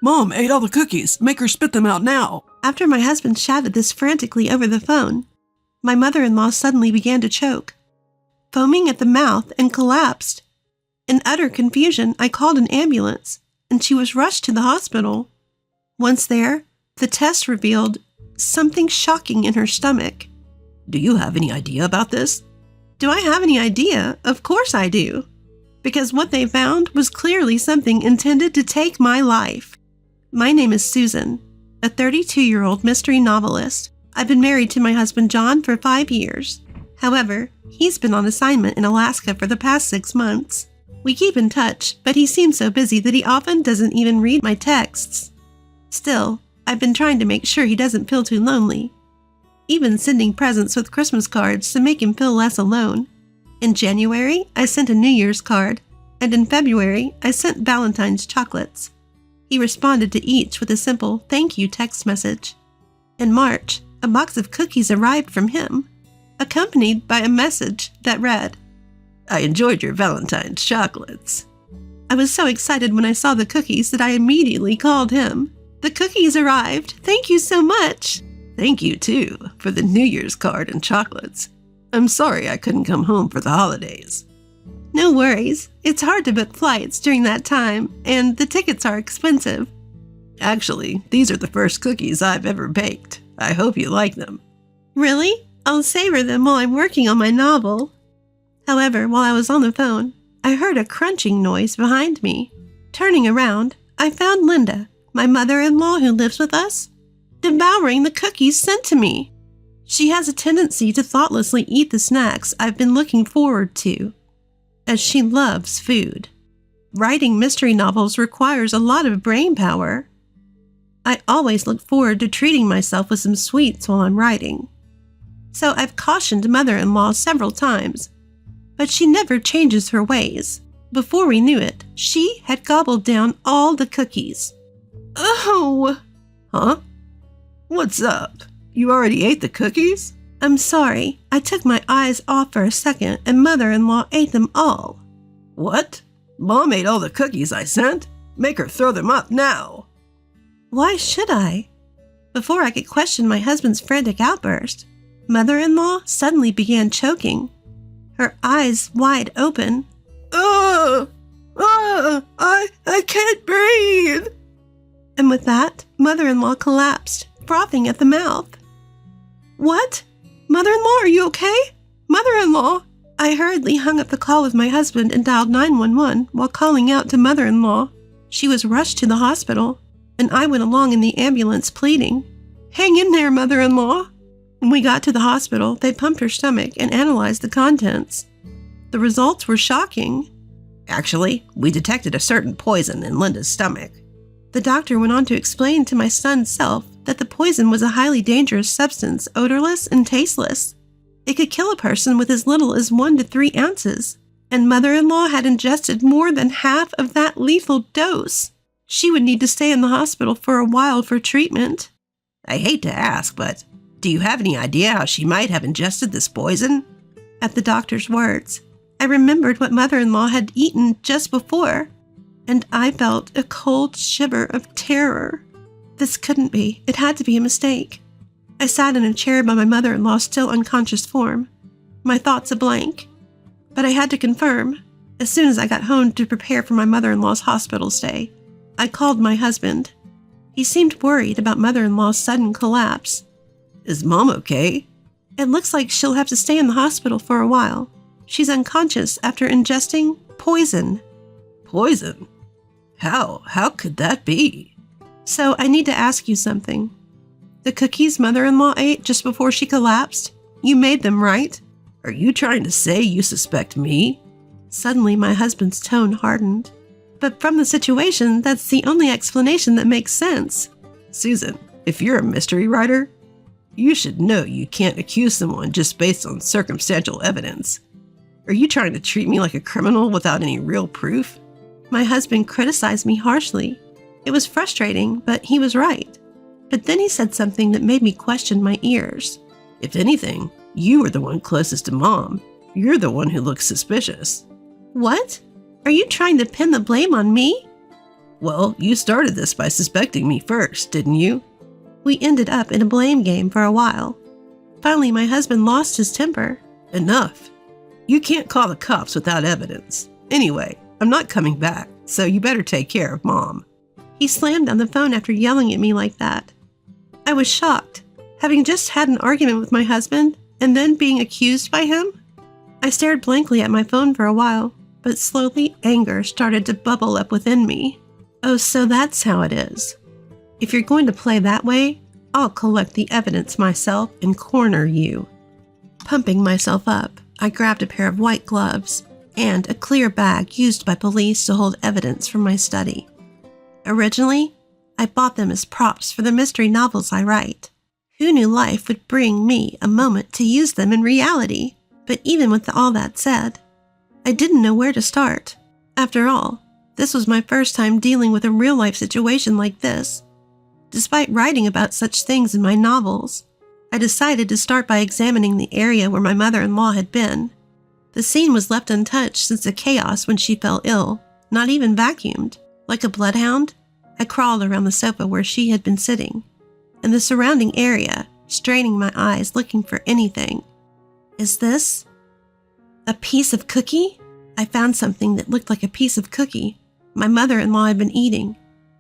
Mom ate all the cookies. Make her spit them out now. After my husband shouted this frantically over the phone, my mother-in-law suddenly began to choke, foaming at the mouth, and collapsed. In utter confusion, I called an ambulance, and she was rushed to the hospital. Once there, the test revealed something shocking in her stomach. Do you have any idea about this? Do I have any idea? Of course I do. Because what they found was clearly something intended to take my life. My name is Susan, a 32-year-old mystery novelist. I've been married to my husband John for 5 years. However, he's been on assignment in Alaska for the past 6 months. We keep in touch, but he seems so busy that he often doesn't even read my texts. Still, I've been trying to make sure he doesn't feel too lonely, even sending presents with Christmas cards to make him feel less alone. In January, I sent a New Year's card, and in February, I sent Valentine's chocolates. He responded to each with a simple thank you text message. In March, a box of cookies arrived from him, accompanied by a message that read, I enjoyed your Valentine's chocolates. I was so excited when I saw the cookies that I immediately called him. The cookies arrived. Thank you so much. Thank you, too, for the New Year's card and chocolates. I'm sorry I couldn't come home for the holidays. No worries. It's hard to book flights during that time, and the tickets are expensive. Actually, these are the first cookies I've ever baked. I hope you like them. Really? I'll savor them while I'm working on my novel. However, while I was on the phone, I heard a crunching noise behind me. Turning around, I found Linda, my mother-in-law who lives with us, devouring the cookies sent to me. She has a tendency to thoughtlessly eat the snacks I've been looking forward to, as she loves food. Writing mystery novels requires a lot of brain power. I always look forward to treating myself with some sweets while I'm writing. So I've cautioned mother-in-law several times, but she never changes her ways. Before we knew it, she had gobbled down all the cookies. Oh! Huh? What's up? You already ate the cookies? I'm sorry. I took my eyes off for a second and mother-in-law ate them all. What? Mom ate all the cookies I sent? Make her throw them up now. Why should I? Before I could question my husband's frantic outburst, mother-in-law suddenly began choking, her eyes wide open. I can't breathe. And with that, mother-in-law collapsed, frothing at the mouth. What? Mother-in-law, are you okay? Mother-in-law! I hurriedly hung up the call with my husband and dialed 911 while calling out to mother-in-law. She was rushed to the hospital, and I went along in the ambulance pleading, Hang in there, mother-in-law! When we got to the hospital, they pumped her stomach and analyzed the contents. The results were shocking. Actually, we detected a certain poison in Linda's stomach. The doctor went on to explain to my son's self that the poison was a highly dangerous substance, odorless and tasteless. It could kill a person with as little as 1 to 3 ounces, and mother-in-law had ingested more than half of that lethal dose. She would need to stay in the hospital for a while for treatment. I hate to ask, but do you have any idea how she might have ingested this poison? At the doctor's words, I remembered what mother-in-law had eaten just before, and I felt a cold shiver of terror. This couldn't be. It had to be a mistake. I sat in a chair by my mother-in-law's still unconscious form, my thoughts a blank. But I had to confirm, as soon as I got home to prepare for my mother-in-law's hospital stay. I called my husband. He seemed worried about mother-in-law's sudden collapse. Is Mom okay? It looks like she'll have to stay in the hospital for a while. She's unconscious after ingesting poison. Poison? How could that be? So I need to ask you something. The cookies mother-in-law ate just before she collapsed, you made them, right? Are you trying to say you suspect me? Suddenly my husband's tone hardened. But from the situation, that's the only explanation that makes sense. Susan, if you're a mystery writer, you should know you can't accuse someone just based on circumstantial evidence. Are you trying to treat me like a criminal without any real proof? My husband criticized me harshly. It was frustrating, but he was right. But then he said something that made me question my ears. If anything, you were the one closest to Mom. You're the one who looks suspicious. What? Are you trying to pin the blame on me? Well, you started this by suspecting me first, didn't you? We ended up in a blame game for a while. Finally, my husband lost his temper. Enough. You can't call the cops without evidence. Anyway, I'm not coming back, so you better take care of Mom. He slammed down the phone after yelling at me like that. I was shocked, having just had an argument with my husband and then being accused by him. I stared blankly at my phone for a while, but slowly anger started to bubble up within me. Oh, so that's how it is. If you're going to play that way, I'll collect the evidence myself and corner you. Pumping myself up, I grabbed a pair of white gloves and a clear bag used by police to hold evidence from my study. Originally, I bought them as props for the mystery novels I write. Who knew life would bring me a moment to use them in reality? But even with all that said, I didn't know where to start. After all, this was my first time dealing with a real-life situation like this. Despite writing about such things in my novels, I decided to start by examining the area where my mother-in-law had been. The scene was left untouched since the chaos when she fell ill, not even vacuumed. Like a bloodhound, I crawled around the sofa where she had been sitting, and the surrounding area, straining my eyes looking for anything. Is this a piece of cookie? I found something that looked like a piece of cookie my mother-in-law had been eating,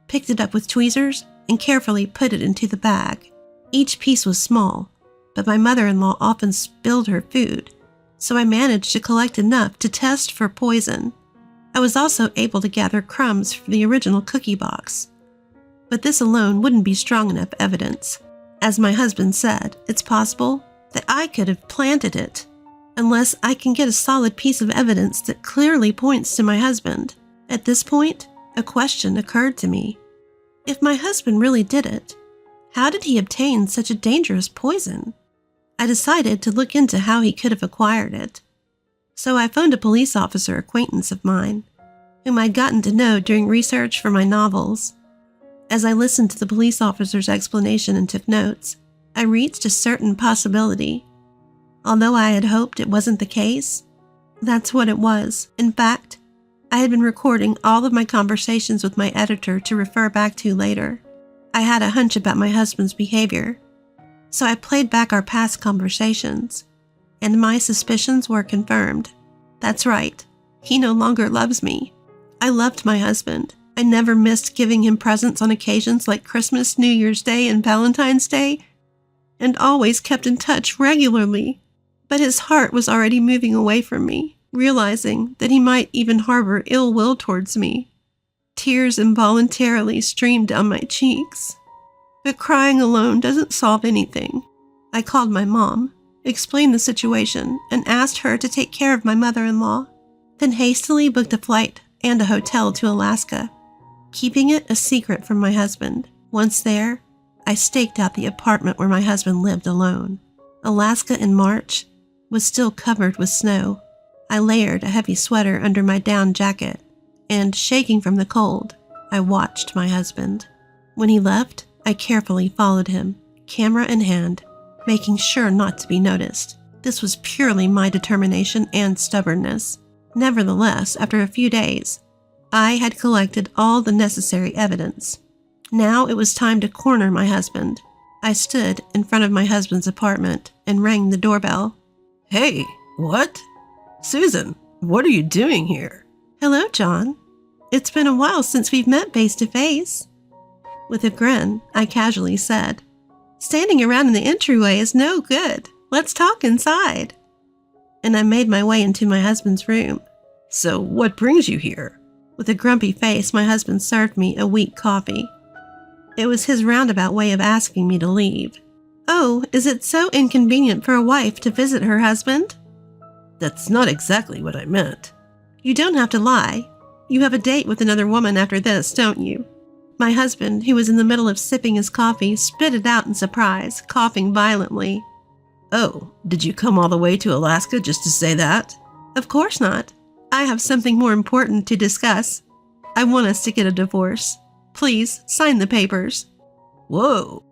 picked it up with tweezers, and carefully put it into the bag. Each piece was small, but my mother-in-law often spilled her food, so I managed to collect enough to test for poison. I was also able to gather crumbs from the original cookie box. But this alone wouldn't be strong enough evidence. As my husband said, it's possible that I could have planted it, unless I can get a solid piece of evidence that clearly points to my husband. At this point, a question occurred to me. If my husband really did it, how did he obtain such a dangerous poison? I decided to look into how he could have acquired it. So I phoned a police officer acquaintance of mine, whom I'd gotten to know during research for my novels. As I listened to the police officer's explanation and took notes, I reached a certain possibility. Although I had hoped it wasn't the case, that's what it was. In fact, I had been recording all of my conversations with my editor to refer back to later. I had a hunch about my husband's behavior, so I played back our past conversations, and my suspicions were confirmed. That's right, he no longer loves me. I loved my husband. I never missed giving him presents on occasions like Christmas, New Year's Day, and Valentine's Day, and always kept in touch regularly. But his heart was already moving away from me, realizing that he might even harbor ill will towards me. Tears involuntarily streamed down my cheeks. But crying alone doesn't solve anything. I called my mom, explained the situation, and asked her to take care of my mother-in-law, then hastily booked a flight and a hotel to Alaska, keeping it a secret from my husband. Once there, I staked out the apartment where my husband lived alone. Alaska in March was still covered with snow. I layered a heavy sweater under my down jacket, and shaking from the cold, I watched my husband. When he left, I carefully followed him, camera in hand, making sure not to be noticed. This was purely my determination and stubbornness. Nevertheless, after a few days, I had collected all the necessary evidence. Now it was time to corner my husband. I stood in front of my husband's apartment and rang the doorbell. Hey, what? Susan, what are you doing here? Hello, John. It's been a while since we've met face to face. With a grin, I casually said, standing around in the entryway is no good. Let's talk inside. And I made my way into my husband's room. So what brings you here? With a grumpy face, my husband served me a weak coffee. It was his roundabout way of asking me to leave. Oh, is it so inconvenient for a wife to visit her husband? That's not exactly what I meant. You don't have to lie. You have a date with another woman after this, don't you? My husband, who was in the middle of sipping his coffee, spit it out in surprise, coughing violently. Oh, did you come all the way to Alaska just to say that? Of course not. I have something more important to discuss. I want us to get a divorce. Please, sign the papers. Whoa.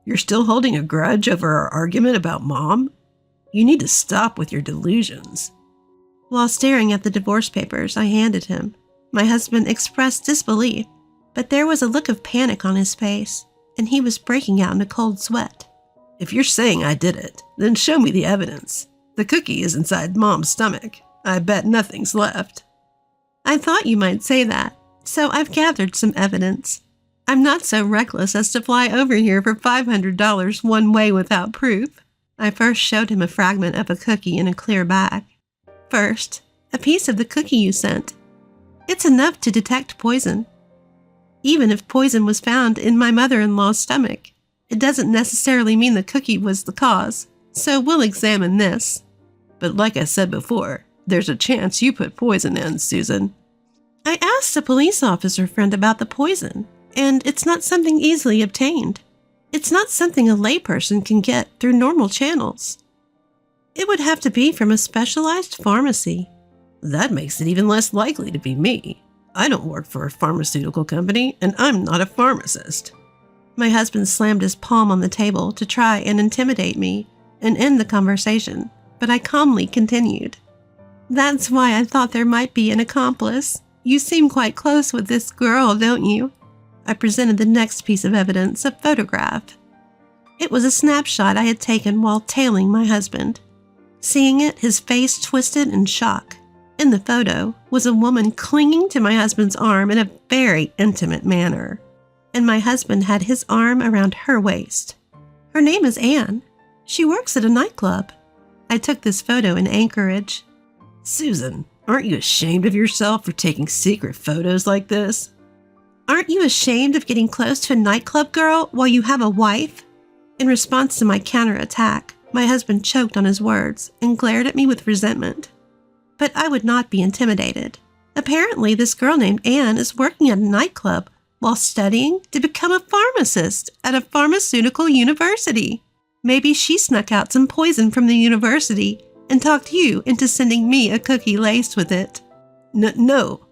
You're still holding a grudge over our argument about Mom? You need to stop with your delusions. While staring at the divorce papers I handed him, My husband expressed disbelief, but there was a look of panic on his face, and he was breaking out in a cold sweat. If you're saying I did it, then show me the evidence. The cookie is inside Mom's stomach. I bet nothing's left. I thought you might say that, so I've gathered some evidence. I'm not so reckless as to fly over here for $500 one way without proof. I first showed him a fragment of a cookie in a clear bag. First, a piece of the cookie you sent. It's enough to detect poison. Even if poison was found in my mother-in-law's stomach, it doesn't necessarily mean the cookie was the cause, so we'll examine this. But like I said before, there's a chance you put poison in, Susan. I asked a police officer friend about the poison, and it's not something easily obtained. It's not something a layperson can get through normal channels. It would have to be from a specialized pharmacy. That makes it even less likely to be me. I don't work for a pharmaceutical company, and I'm not a pharmacist. My husband slammed his palm on the table to try and intimidate me and end the conversation, but I calmly continued. That's why I thought there might be an accomplice. You seem quite close with this girl, don't you? I presented the next piece of evidence, a photograph. It was a snapshot I had taken while tailing my husband. Seeing it, his face twisted in shock. In the photo was a woman clinging to my husband's arm in a very intimate manner, and my husband had his arm around her waist. Her name is Anne. She works at a nightclub. I took this photo in Anchorage. Susan, aren't you ashamed of yourself for taking secret photos like this? Aren't you ashamed of getting close to a nightclub girl while you have a wife? In response to my counterattack, my husband choked on his words and glared at me with resentment. But I would not be intimidated. Apparently, this girl named Anne is working at a nightclub while studying to become a pharmacist at a pharmaceutical university. Maybe she snuck out some poison from the university and talked you into sending me a cookie laced with it. No,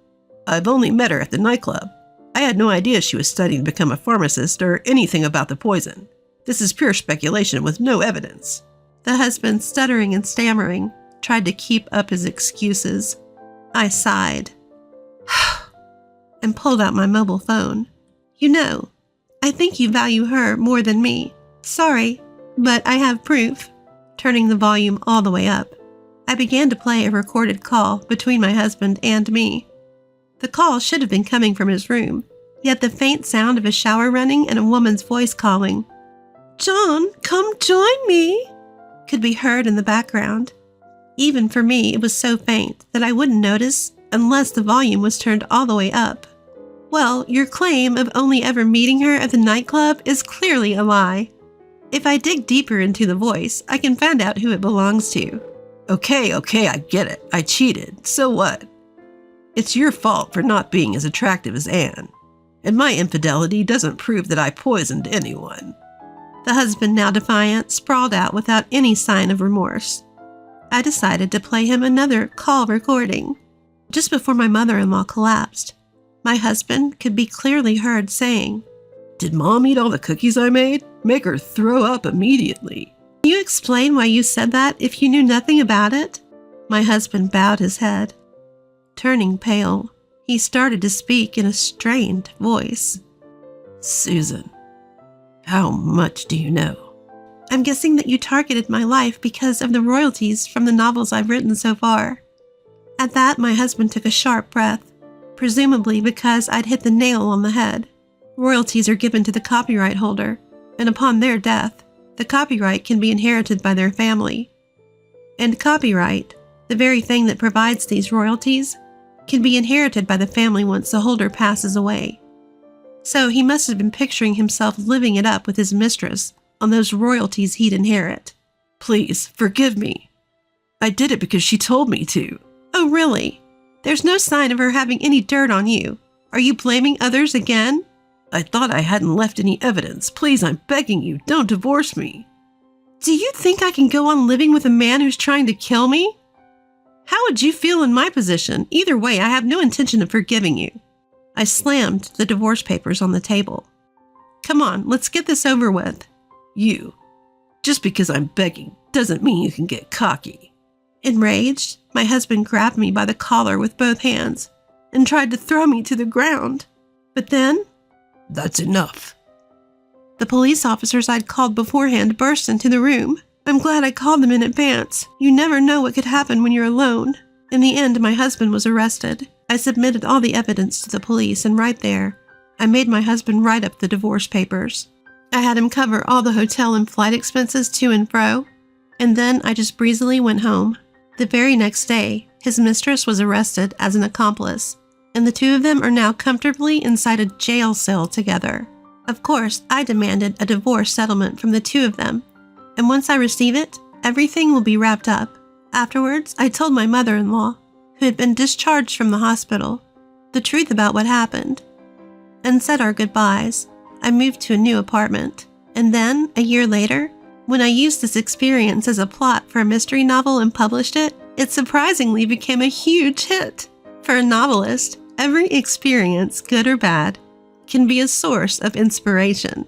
I've only met her at the nightclub. I had no idea she was studying to become a pharmacist or anything about the poison. This is pure speculation with no evidence. The husband, stuttering and stammering, tried to keep up his excuses. I sighed and pulled out my mobile phone. You know, I think you value her more than me. Sorry, but I have proof. Turning the volume all the way up, I began to play a recorded call between my husband and me. The call should have been coming from his room, yet the faint sound of a shower running and a woman's voice calling, "John, come join me," could be heard in the background. Even for me, it was so faint that I wouldn't notice unless the volume was turned all the way up. Well, your claim of only ever meeting her at the nightclub is clearly a lie. If I dig deeper into the voice, I can find out who it belongs to. Okay, I get it. I cheated. So what? It's your fault for not being as attractive as Anne. And my infidelity doesn't prove that I poisoned anyone. The husband, now defiant, sprawled out without any sign of remorse. I decided to play him another call recording. Just before my mother-in-law collapsed, my husband could be clearly heard saying, "Did Mom eat all the cookies I made? Make her throw up immediately." Can you explain why you said that if you knew nothing about it? My husband bowed his head. Turning pale, he started to speak in a strained voice. "Susan, how much do you know?" I'm guessing that you targeted my life because of the royalties from the novels I've written so far. At that, my husband took a sharp breath, presumably because I'd hit the nail on the head. Royalties are given to the copyright holder, and upon their death, the copyright can be inherited by their family. And copyright, the very thing that provides these royalties, can be inherited by the family once the holder passes away. So he must have been picturing himself living it up with his mistress on those royalties he'd inherit. Please, forgive me. I did it because she told me to. Oh, really? There's no sign of her having any dirt on you. Are you blaming others again? I thought I hadn't left any evidence. Please, I'm begging you, don't divorce me. Do you think I can go on living with a man who's trying to kill me? How would you feel in my position? Either way, I have no intention of forgiving you. I slammed the divorce papers on the table. Come on, let's get this over with. Just because I'm begging doesn't mean you can get cocky. Enraged, my husband grabbed me by the collar with both hands. and tried to throw me to the ground. But then, That's enough. the police officers I'd called beforehand burst into the room. I'm glad I called them in advance. You never know what could happen when you're alone. In the end, my husband was arrested. I submitted all the evidence to the police, and right there, I made my husband write up the divorce papers. I had him cover all the hotel and flight expenses to and fro, and then I just breezily went home. The very next day, his mistress was arrested as an accomplice, and the two of them are now comfortably inside a jail cell together. Of course, I demanded a divorce settlement from the two of them, and once I receive it, everything will be wrapped up. Afterwards, I told my mother-in-law, who had been discharged from the hospital, the truth about what happened, and said our goodbyes. I moved to a new apartment, and then, a year later, when I used this experience as a plot for a mystery novel and published it, it surprisingly became a huge hit. For a novelist, every experience, good or bad, can be a source of inspiration.